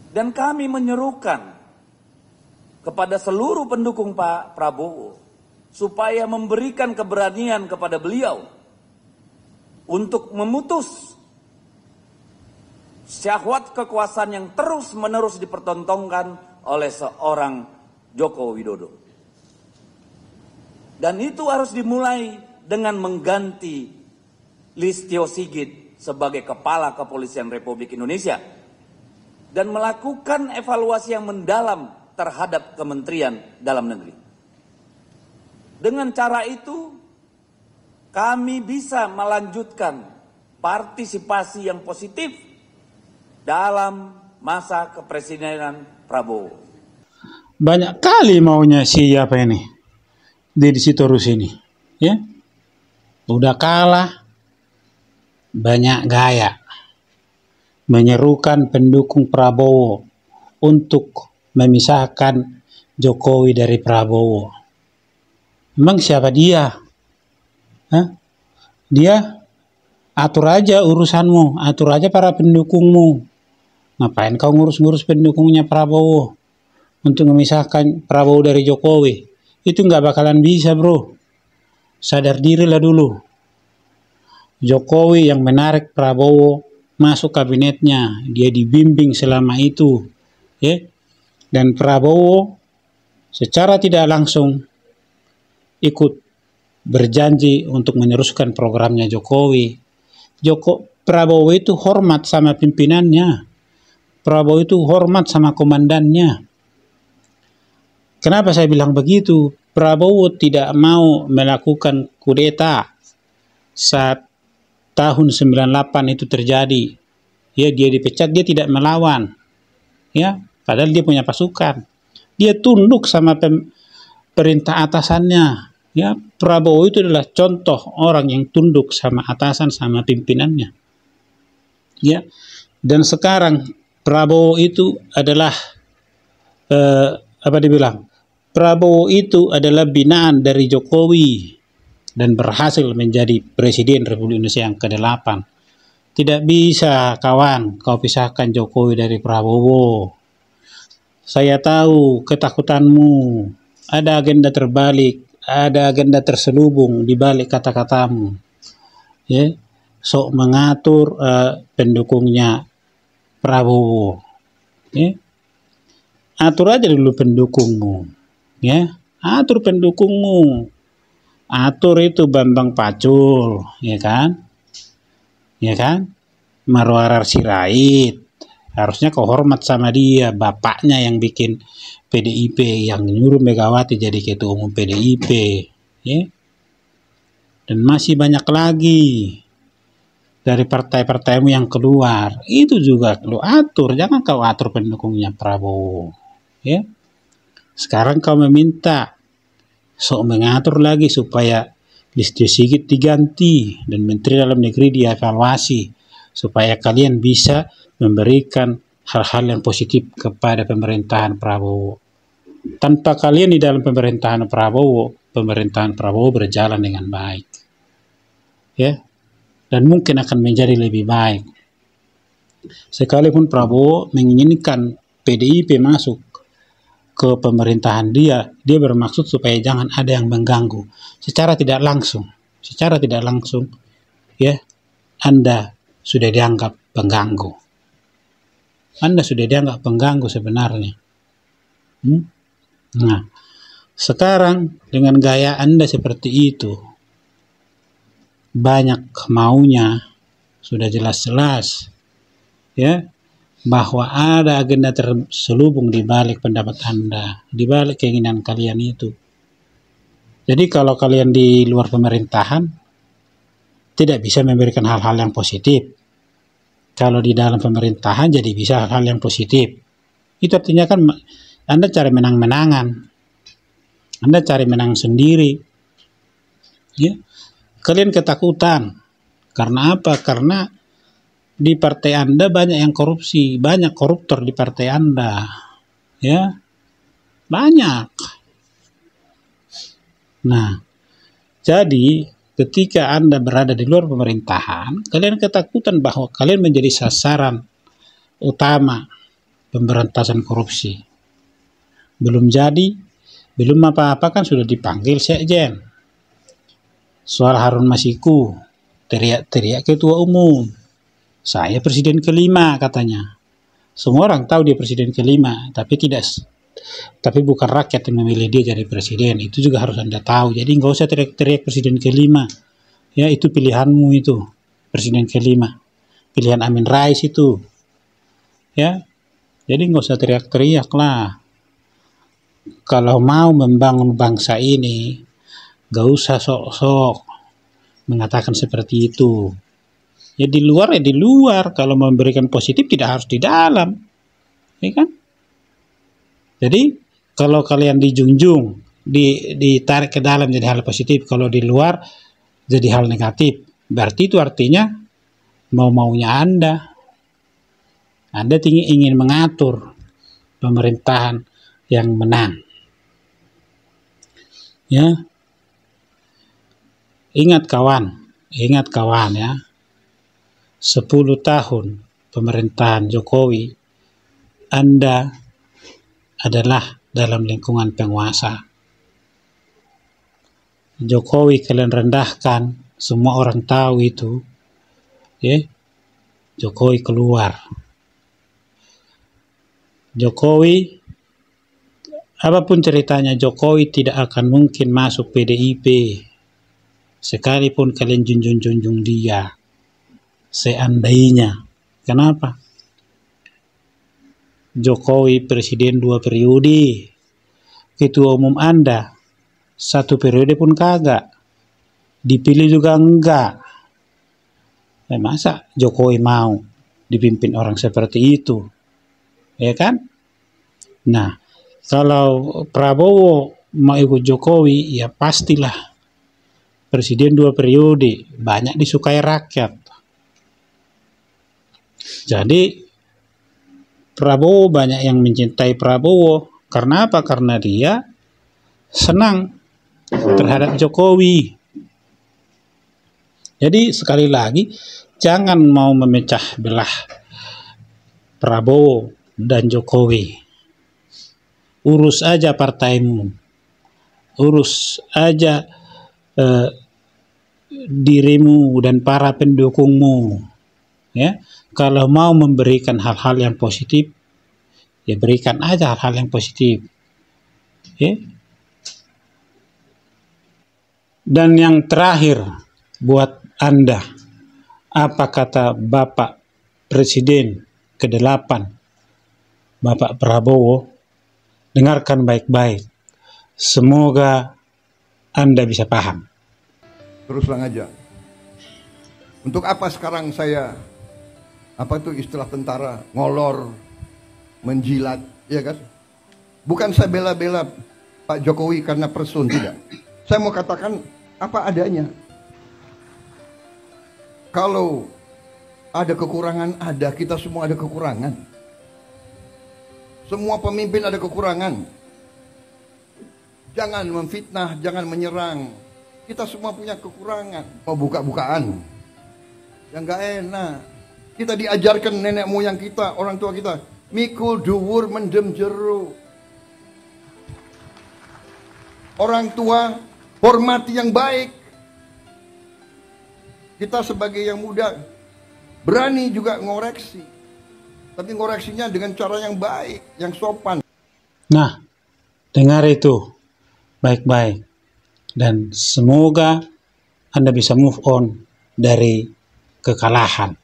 Dan kami menyerukan kepada seluruh pendukung Pak Prabowo supaya memberikan keberanian kepada beliau untuk memutus syahwat kekuasaan yang terus-menerus dipertontonkan oleh seorang Joko Widodo. Dan itu harus dimulai dengan mengganti Listio Sigit sebagai Kepala Kepolisian Republik Indonesia dan melakukan evaluasi yang mendalam terhadap Kementerian Dalam Negeri. Dengan cara itu, kami bisa melanjutkan partisipasi yang positif dalam masa kepresidenan Prabowo. Banyak kali maunya siapa ini, Deddy Sitorus ini, ya. Udah kalah, banyak gaya, menyerukan pendukung Prabowo untuk memisahkan Jokowi dari Prabowo. Emang siapa dia? Hah? Dia atur aja urusanmu, atur aja para pendukungmu. Ngapain kau ngurus-ngurus pendukungnya Prabowo untuk memisahkan Prabowo dari Jokowi? Itu nggak bakalan bisa, bro. Sadar dirilah dulu. Jokowi yang menarik Prabowo masuk kabinetnya, dia dibimbing selama itu, ya. Dan Prabowo secara tidak langsung ikut berjanji untuk meneruskan programnya Jokowi. Prabowo itu hormat sama pimpinannya. Prabowo itu hormat sama komandannya. Kenapa saya bilang begitu? Prabowo tidak mau melakukan kudeta saat tahun 98 itu terjadi. Ya, dia dipecat, dia tidak melawan. Ya, padahal dia punya pasukan. Dia tunduk sama perintah atasannya. Ya, Prabowo itu adalah contoh orang yang tunduk sama atasan, sama pimpinannya. Ya, dan sekarang Prabowo itu adalah Prabowo itu adalah binaan dari Jokowi dan berhasil menjadi Presiden Republik Indonesia yang ke-8. Tidak bisa, kawan, kau pisahkan Jokowi dari Prabowo. Saya tahu ketakutanmu. Ada agenda terbalik, ada agenda terselubung di balik kata-katamu. Ya, sok mengatur pendukungnya Prabowo. Ya. Atur aja dulu pendukungmu. Ya, atur pendukungmu. Atur itu Bambang Pacul, ya kan? Ya kan? Marwarar Sirait. Harusnya kau hormat sama dia, bapaknya yang bikin PDIP, yang nyuruh Megawati jadi ketua umum PDIP, ya. Dan masih banyak lagi dari partai-partaimu yang keluar. Itu juga lu atur, jangan kau atur pendukungnya Prabowo, ya. Sekarang kau meminta sok mengatur lagi supaya Listio Sigit diganti dan Menteri Dalam Negeri dievaluasi supaya kalian bisa memberikan hal-hal yang positif kepada pemerintahan Prabowo. Tanpa kalian di dalam pemerintahan Prabowo berjalan dengan baik. Ya. Dan mungkin akan menjadi lebih baik. Sekalipun Prabowo menginginkan PDIP masuk ke pemerintahan dia bermaksud supaya jangan ada yang mengganggu secara tidak langsung, ya, Anda sudah dianggap pengganggu. Anda sudah dianggap pengganggu sebenarnya. Nah, sekarang dengan gaya Anda seperti itu, banyak maunya, sudah jelas-jelas, ya, bahwa ada agenda terselubung di balik pendapat Anda, di balik keinginan kalian itu. Jadi kalau kalian di luar pemerintahan tidak bisa memberikan hal-hal yang positif. Kalau di dalam pemerintahan jadi bisa hal-hal yang positif. Itu artinya kan Anda cari menang-menangan. Anda cari menang sendiri. Ya. Kalian ketakutan. Karena apa? Karena di partai Anda banyak yang korupsi, banyak koruptor di partai Anda. Ya. Banyak. Nah, jadi ketika Anda berada di luar pemerintahan, kalian ketakutan bahwa kalian menjadi sasaran utama pemberantasan korupsi. Belum jadi, belum apa-apa kan sudah dipanggil sekjen. Soal Harun Masiku, teriak-teriak ketua umum. Saya presiden kelima katanya. Semua orang tahu dia presiden kelima, tapi bukan rakyat yang memilih dia jadi presiden. Itu juga harus Anda tahu. Jadi nggak usah teriak-teriak presiden kelima. Ya, itu pilihanmu itu, presiden kelima. Pilihan Amin Rais itu. Ya, jadi nggak usah teriak-teriak lah. Kalau mau membangun bangsa ini, nggak usah sok-sok mengatakan seperti itu. Ya di luar. Kalau memberikan positif tidak harus di dalam. Ya kan? Jadi kalau kalian dijunjung, ditarik ke dalam jadi hal positif, kalau di luar jadi hal negatif, berarti itu artinya mau-maunya Anda ingin mengatur pemerintahan yang menang. Ya, ingat kawan ya, 10 tahun pemerintahan Jokowi, Anda adalah dalam lingkungan penguasa. Jokowi kalian rendahkan, semua orang tahu itu. Ya, Jokowi keluar. Jokowi, apapun ceritanya, Jokowi tidak akan mungkin masuk PDIP. Sekalipun kalian junjung-junjung dia. Seandainya. Kenapa? Jokowi presiden 2 periode. Ketua umum Anda 1 periode pun kagak. Dipilih juga enggak. Masa Jokowi mau dipimpin orang seperti itu? Ya kan? Nah, kalau Prabowo mau ikut Jokowi, ya pastilah presiden 2 periode, banyak disukai rakyat. Jadi Prabowo, banyak yang mencintai Prabowo. Karena apa? Karena dia senang terhadap Jokowi. Jadi sekali lagi, jangan mau memecah belah Prabowo dan Jokowi. Urus aja partaimu. Urus aja dirimu dan para pendukungmu. Ya, kalau mau memberikan hal-hal yang positif, ya berikan aja hal-hal yang positif. Ya. Dan yang terakhir buat Anda, apa kata Bapak Presiden ke-8, Bapak Prabowo? Dengarkan baik-baik. Semoga Anda bisa paham. Terus terang aja. Untuk apa sekarang saya, apa itu istilah tentara, ngolor, menjilat, ya kan? Bukan saya bela-bela Pak Jokowi karena person, tidak. Saya mau katakan apa adanya. Kalau ada kekurangan, kita semua ada kekurangan. Semua pemimpin ada kekurangan. Jangan memfitnah, jangan menyerang. Kita semua punya kekurangan. Mau buka-bukaan, yang gak enak. Kita diajarkan nenek moyang kita, orang tua kita, mikul duwur mendem jero. Orang tua hormati yang baik. Kita sebagai yang muda berani juga ngoreksi, tapi ngoreksinya dengan cara yang baik, yang sopan. Nah, dengar itu baik-baik, dan semoga Anda bisa move on dari kekalahan.